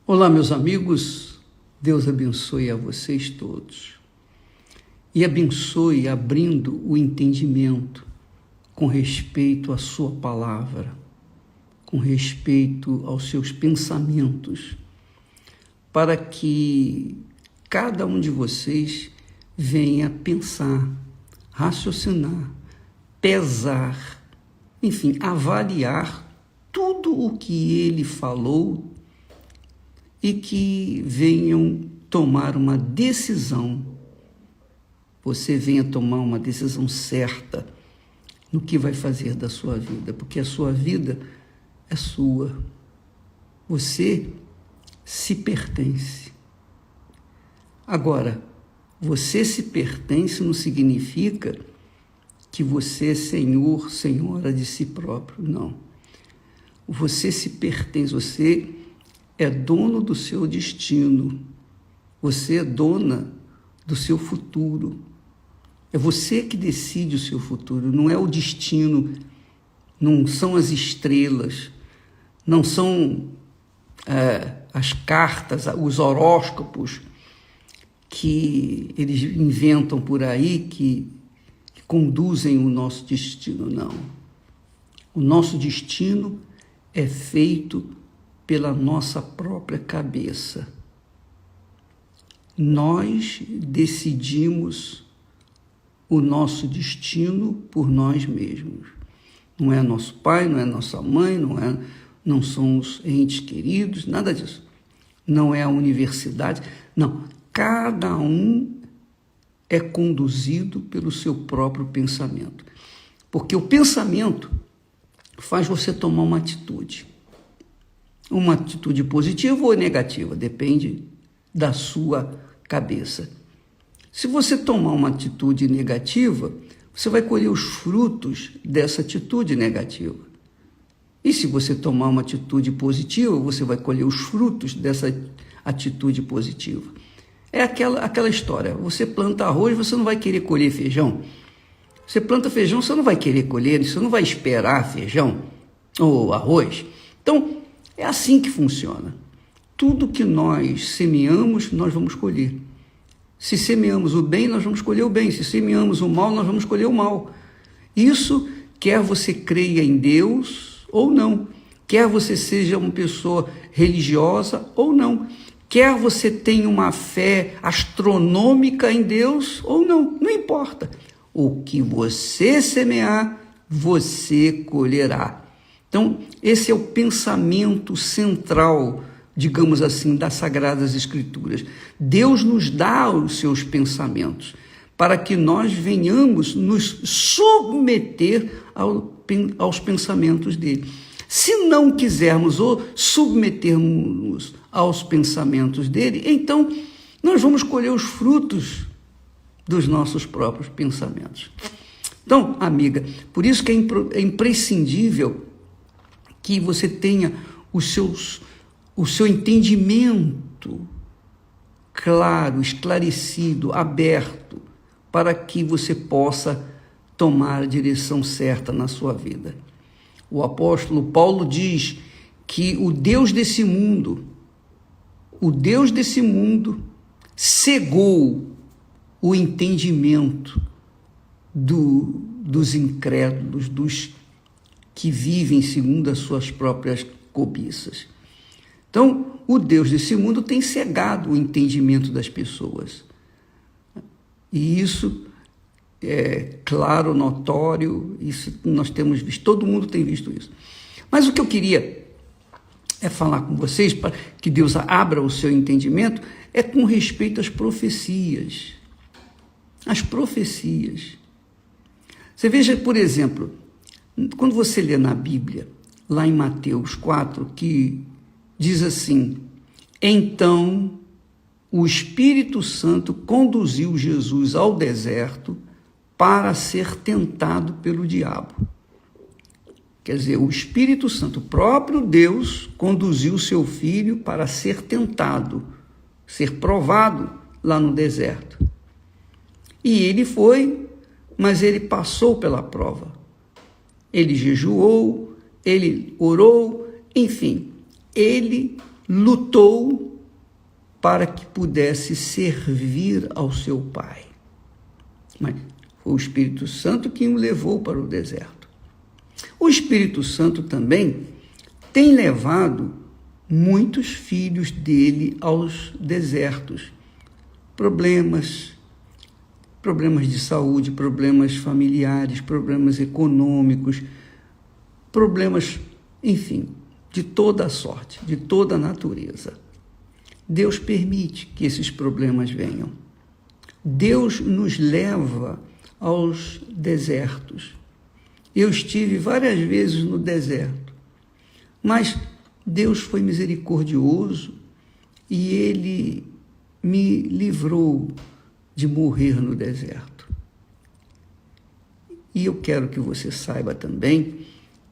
Olá, meus amigos, Deus abençoe a vocês todos e abençoe abrindo o entendimento com respeito à sua palavra, com respeito aos seus pensamentos, para que cada um de vocês venha pensar, raciocinar, pesar, enfim, avaliar tudo o que ele falou e que venham tomar uma decisão, você venha tomar uma decisão certa no que vai fazer da sua vida, porque a sua vida é sua, você se pertence. Agora, você se pertence não significa que você é senhor, senhora de si próprio, não. Você se pertence, você é dono do seu destino, você é dona do seu futuro. É você que decide o seu futuro, não é o destino, não são as estrelas, não são as cartas, os horóscopos que eles inventam por aí, que conduzem o nosso destino, não. O nosso destino é feito pela nossa própria cabeça. Nós decidimos o nosso destino por nós mesmos. Não é nosso pai, não é nossa mãe, não são os entes queridos, nada disso. Não é a universidade, não. Cada um é conduzido pelo seu próprio pensamento. Porque o pensamento faz você tomar uma atitude. Uma atitude positiva ou negativa, depende da sua cabeça. Se você tomar uma atitude negativa, você vai colher os frutos dessa atitude negativa. E se você tomar uma atitude positiva, você vai colher os frutos dessa atitude positiva. É aquela história, você planta arroz, você não vai querer colher feijão. Você planta feijão, você não vai querer colher, você não vai esperar feijão ou arroz. Então, é assim que funciona. Tudo que nós semeamos, nós vamos colher. Se semeamos o bem, nós vamos colher o bem. Se semeamos o mal, nós vamos colher o mal. Isso, quer você creia em Deus ou não. Quer você seja uma pessoa religiosa ou não. Quer você tenha uma fé astronômica em Deus ou não. Não importa. O que você semear, você colherá. Então, esse é o pensamento central, digamos assim, das Sagradas Escrituras. Deus nos dá os seus pensamentos para que nós venhamos nos submeter aos pensamentos dele. Se não quisermos ou submetermos aos pensamentos dele, então nós vamos colher os frutos dos nossos próprios pensamentos. Então, amiga, por isso que é imprescindível que você tenha o seu entendimento claro, esclarecido, aberto, para que você possa tomar a direção certa na sua vida. O apóstolo Paulo diz que o Deus desse mundo cegou o entendimento dos incrédulos, dos que vivem segundo as suas próprias cobiças. Então, o Deus desse mundo tem cegado o entendimento das pessoas. E isso é claro, notório, isso nós temos visto, todo mundo tem visto isso. Mas o que eu queria falar com vocês, para que Deus abra o seu entendimento, é com respeito às profecias. As profecias. Você veja, por exemplo, quando você lê na Bíblia, lá em Mateus 4, que diz assim: então o Espírito Santo conduziu Jesus ao deserto para ser tentado pelo diabo. Quer dizer, o Espírito Santo, o próprio Deus, conduziu o seu filho para ser tentado, ser provado lá no deserto. E ele foi, mas ele passou pela prova. Ele jejuou, ele orou, enfim, ele lutou para que pudesse servir ao seu pai. Mas foi o Espírito Santo quem o levou para o deserto. O Espírito Santo também tem levado muitos filhos dele aos desertos. Problemas de saúde, problemas familiares, problemas econômicos, problemas, enfim, de toda a sorte, de toda a natureza. Deus permite que esses problemas venham. Deus nos leva aos desertos. Eu estive várias vezes no deserto, mas Deus foi misericordioso e Ele me livrou de morrer no deserto. E eu quero que você saiba também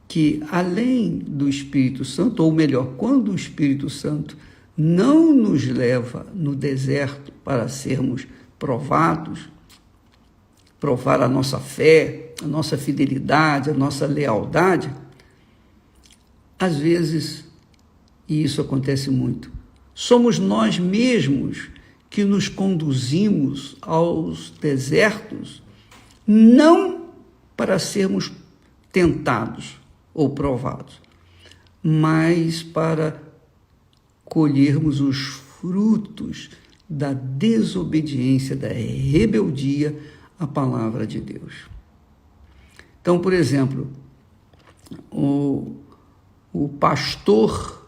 que, além do Espírito Santo, ou melhor, quando o Espírito Santo não nos leva no deserto para sermos provados, provar a nossa fé, a nossa fidelidade, a nossa lealdade, às vezes, e isso acontece muito, somos nós mesmos que nos conduzimos aos desertos, não para sermos tentados ou provados, mas para colhermos os frutos da desobediência, da rebeldia à palavra de Deus. Então, por exemplo, o pastor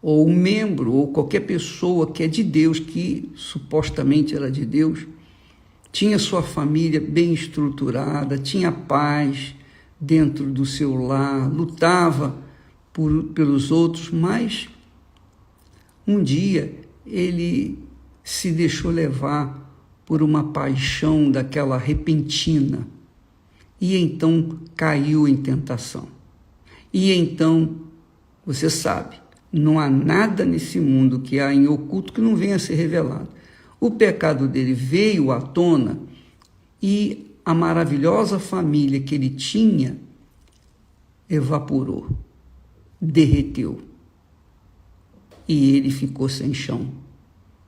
ou um membro, ou qualquer pessoa que é de Deus, que supostamente era de Deus, tinha sua família bem estruturada, tinha paz dentro do seu lar, lutava pelos outros, mas um dia ele se deixou levar por uma paixão daquela repentina e então caiu em tentação. E então, você sabe, não há nada nesse mundo que há em oculto que não venha a ser revelado. O pecado dele veio à tona e a maravilhosa família que ele tinha evaporou, derreteu. E ele ficou sem chão.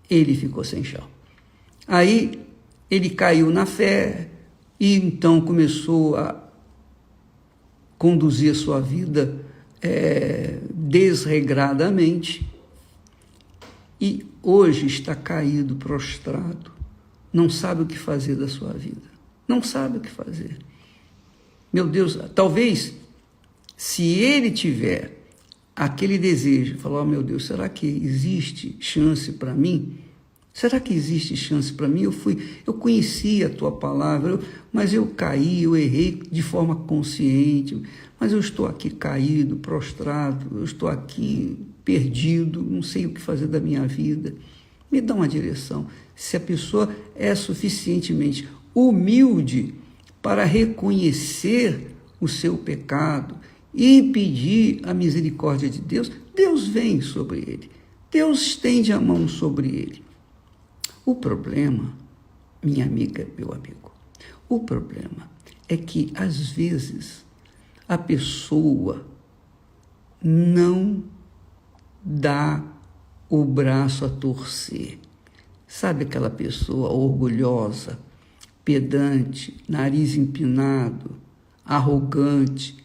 Ele ficou sem chão. Aí ele caiu na fé e então começou a conduzir a sua vida desregradamente, e hoje está caído, prostrado, não sabe o que fazer da sua vida, não sabe o que fazer. Meu Deus, talvez, se ele tiver aquele desejo, falar, oh, meu Deus, será que existe chance para mim? Será que existe chance para mim? Eu conheci a tua palavra, mas eu caí, eu errei de forma consciente, mas eu estou aqui caído, prostrado, eu estou aqui perdido, não sei o que fazer da minha vida. Me dá uma direção. Se a pessoa é suficientemente humilde para reconhecer o seu pecado e pedir a misericórdia de Deus, Deus vem sobre ele. Deus estende a mão sobre ele. O problema, minha amiga, meu amigo, o problema é que, às vezes, a pessoa não dá o braço a torcer. Sabe aquela pessoa orgulhosa, pedante, nariz empinado, arrogante,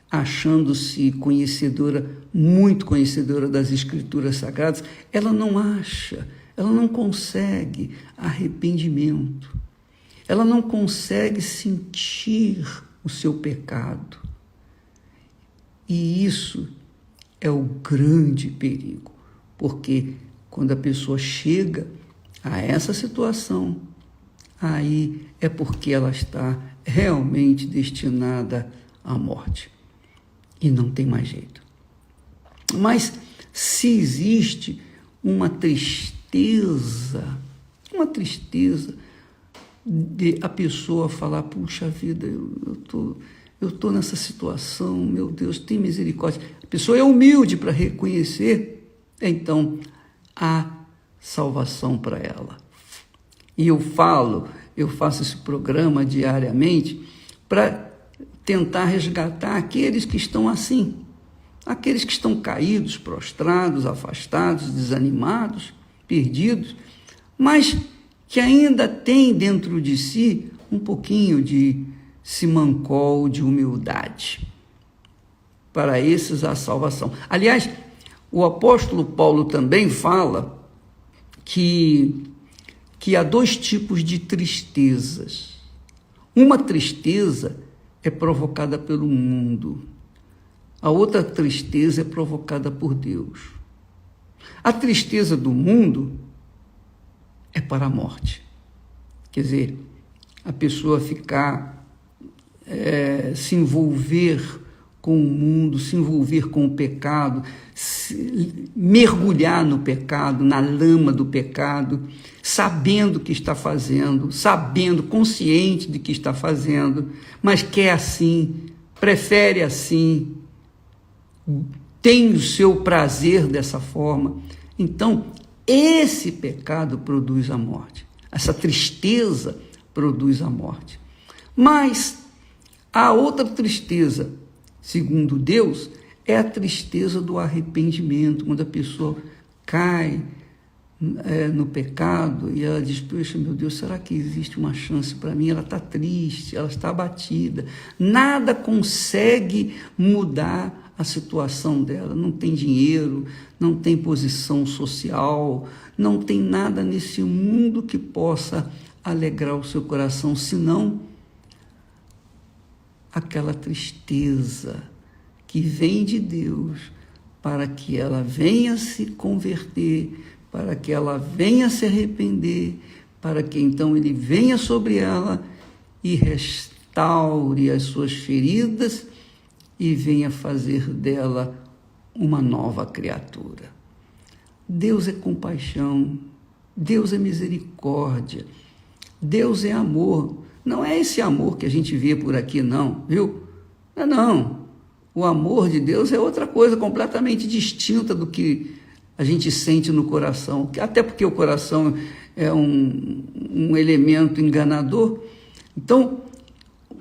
achando-se conhecedora, muito conhecedora das Escrituras Sagradas? Ela não acha, ela não consegue arrependimento, ela não consegue sentir o seu pecado. E isso é o grande perigo, porque quando a pessoa chega a essa situação, aí é porque ela está realmente destinada à morte e não tem mais jeito. Mas se existe uma tristeza de a pessoa falar, puxa vida, eu tô nessa situação, meu Deus, tem misericórdia. A pessoa é humilde para reconhecer, então há salvação para ela. E eu faço esse programa diariamente para tentar resgatar aqueles que estão assim, aqueles que estão caídos, prostrados, afastados, desanimados, perdidos, mas que ainda têm dentro de si um pouquinho de simancol de humildade. Para esses a salvação. Aliás, o apóstolo Paulo também fala que há dois tipos de tristezas. Uma tristeza é provocada pelo mundo. A outra tristeza é provocada por Deus. A tristeza do mundo é para a morte. Quer dizer, a pessoa ficar, se envolver com o mundo, se envolver com o pecado, mergulhar no pecado, na lama do pecado, sabendo o que está fazendo, sabendo, consciente de que está fazendo, mas quer assim, prefere assim, tem o seu prazer dessa forma. Então, esse pecado produz a morte, essa tristeza produz a morte. Mas a outra tristeza, segundo Deus, é a tristeza do arrependimento, quando a pessoa cai no pecado e ela diz: poxa, meu Deus, será que existe uma chance para mim? Ela está triste, ela está abatida, nada consegue mudar a situação dela, não tem dinheiro, não tem posição social, não tem nada nesse mundo que possa alegrar o seu coração, senão aquela tristeza que vem de Deus para que ela venha se converter, para que ela venha se arrepender, para que então ele venha sobre ela e restaure as suas feridas e venha fazer dela uma nova criatura. Deus é compaixão, Deus é misericórdia, Deus é amor. Não é esse amor que a gente vê por aqui, não, viu? Não. O amor de Deus é outra coisa completamente distinta do que a gente sente no coração, até porque o coração é um elemento enganador. Então,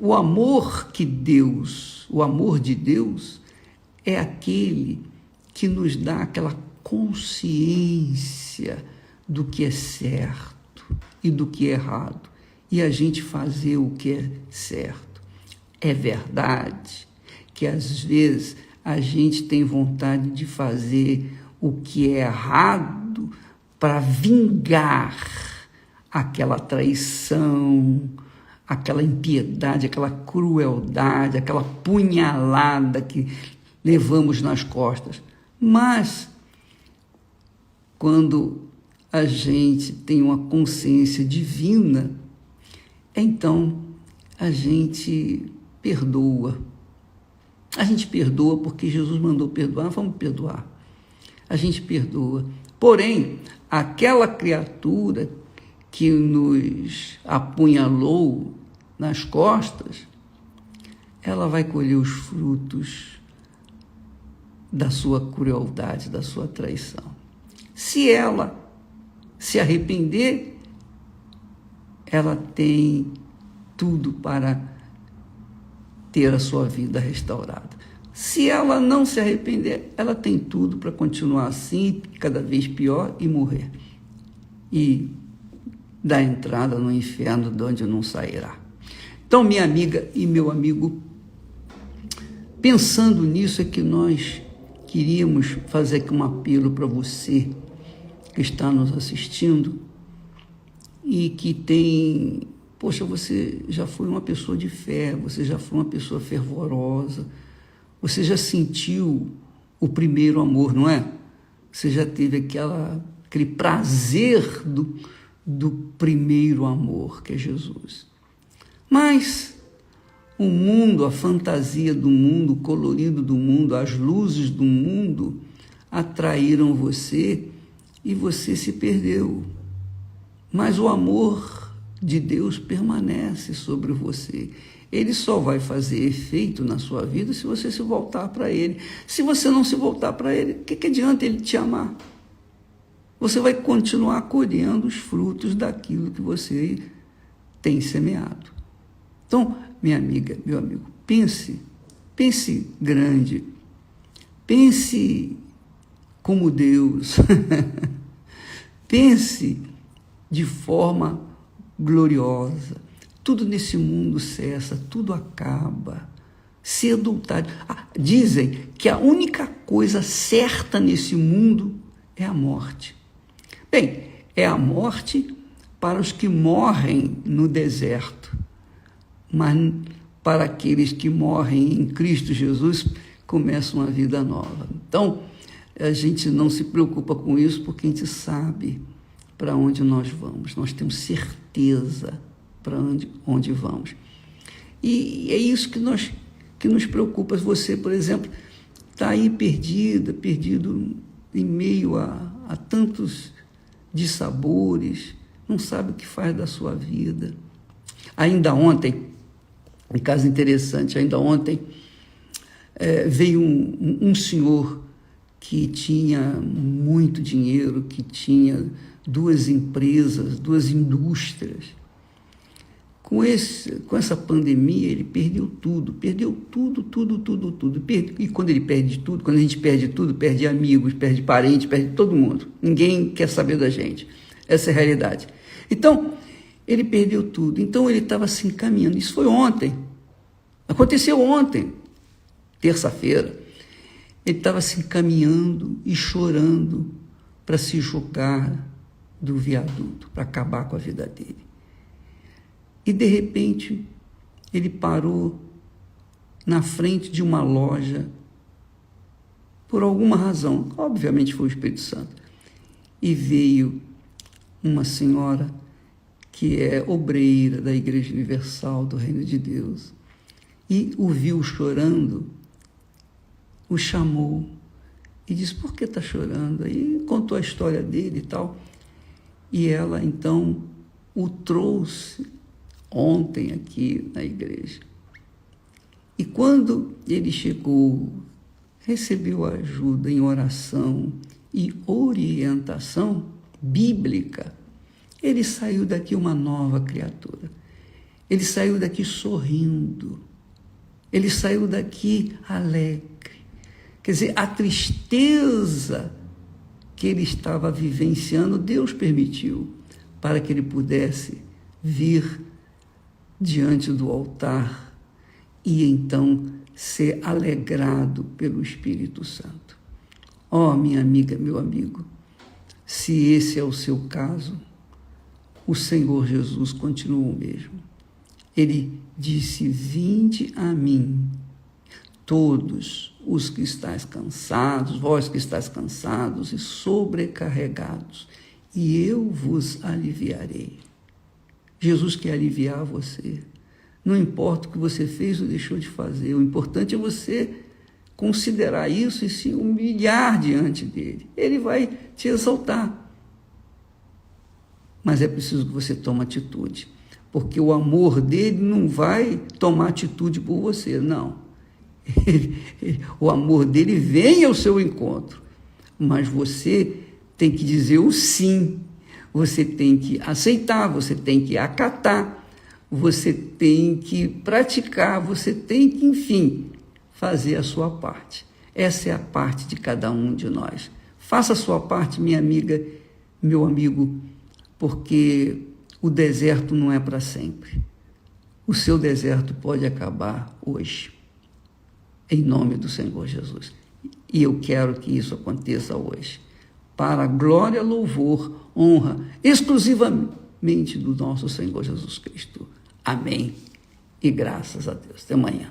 o amor de Deus é aquele que nos dá aquela consciência do que é certo e do que é errado, e a gente fazer o que é certo. É verdade que às vezes a gente tem vontade de fazer o que é errado para vingar aquela traição, aquela impiedade, aquela crueldade, aquela punhalada que levamos nas costas. Mas, quando a gente tem uma consciência divina, então a gente perdoa. A gente perdoa porque Jesus mandou perdoar, vamos perdoar. A gente perdoa. Porém, aquela criatura que nos apunhalou nas costas, ela vai colher os frutos da sua crueldade, da sua traição. Se ela se arrepender, ela tem tudo para ter a sua vida restaurada. Se ela não se arrepender, ela tem tudo para continuar assim, cada vez pior, e morrer. E dar entrada no inferno de onde não sairá. Então, minha amiga e meu amigo, pensando nisso é que nós queríamos fazer aqui um apelo para você que está nos assistindo e que tem... Poxa, você já foi uma pessoa de fé, você já foi uma pessoa fervorosa, você já sentiu o primeiro amor, não é? Você já teve aquele prazer do primeiro amor, que é Jesus. Mas o mundo, a fantasia do mundo, o colorido do mundo, as luzes do mundo atraíram você e você se perdeu. Mas o amor de Deus permanece sobre você. Ele só vai fazer efeito na sua vida se você se voltar para Ele. Se você não se voltar para Ele, o que adianta Ele te amar? Você vai continuar colhendo os frutos daquilo que você tem semeado. Então, minha amiga, meu amigo, pense grande, pense como Deus, pense de forma gloriosa. Tudo nesse mundo cessa, tudo acaba. Cedo ou tarde. Dizem que a única coisa certa nesse mundo é a morte. Bem, é a morte para os que morrem no deserto, mas para aqueles que morrem em Cristo Jesus, começa uma vida nova. Então, a gente não se preocupa com isso, porque a gente sabe para onde nós vamos. Nós temos certeza para onde vamos. E é isso que nos preocupa. Você, por exemplo, está aí perdido em meio a tantos dissabores, não sabe o que faz da sua vida. Ainda ontem, um caso interessante, veio um senhor que tinha muito dinheiro, que tinha 2 empresas, 2 indústrias. Com essa pandemia, ele perdeu tudo. E quando ele perde tudo, quando a gente perde tudo, perde amigos, perde parentes, perde todo mundo. Ninguém quer saber da gente. Essa é a realidade. Então, ele perdeu tudo. Então, ele estava se encaminhando. Isso foi ontem. Aconteceu ontem, terça-feira. Ele estava se encaminhando e chorando para se jogar do viaduto, para acabar com a vida dele. E, de repente, ele parou na frente de uma loja, por alguma razão, obviamente foi o Espírito Santo, e veio uma senhora que é obreira da Igreja Universal do Reino de Deus, e o viu chorando, o chamou e disse: por que está chorando? Aí contou a história dele e tal, e ela então o trouxe ontem aqui na igreja. E quando ele chegou, recebeu ajuda em oração e orientação bíblica, ele saiu daqui uma nova criatura. Ele saiu daqui sorrindo. Ele saiu daqui alegre. Quer dizer, a tristeza que ele estava vivenciando, Deus permitiu para que ele pudesse vir diante do altar e então ser alegrado pelo Espírito Santo. Oh, minha amiga, meu amigo, se esse é o seu caso, o Senhor Jesus continua o mesmo. Ele disse: vinde a mim, todos os que estáis cansados, vós que estáis cansados e sobrecarregados, e eu vos aliviarei. Jesus quer aliviar você. Não importa o que você fez ou deixou de fazer, o importante é você considerar isso e se humilhar diante dele. Ele vai te exaltar. Mas é preciso que você tome atitude, porque o amor dele não vai tomar atitude por você, não. O amor dele vem ao seu encontro, mas você tem que dizer o sim. Você tem que aceitar, você tem que acatar, você tem que praticar, você tem que, enfim, fazer a sua parte. Essa é a parte de cada um de nós. Faça a sua parte, minha amiga, meu amigo, porque o deserto não é para sempre. O seu deserto pode acabar hoje, em nome do Senhor Jesus. E eu quero que isso aconteça hoje, para a glória, louvor, honra, exclusivamente do nosso Senhor Jesus Cristo. Amém. E graças a Deus. Até amanhã.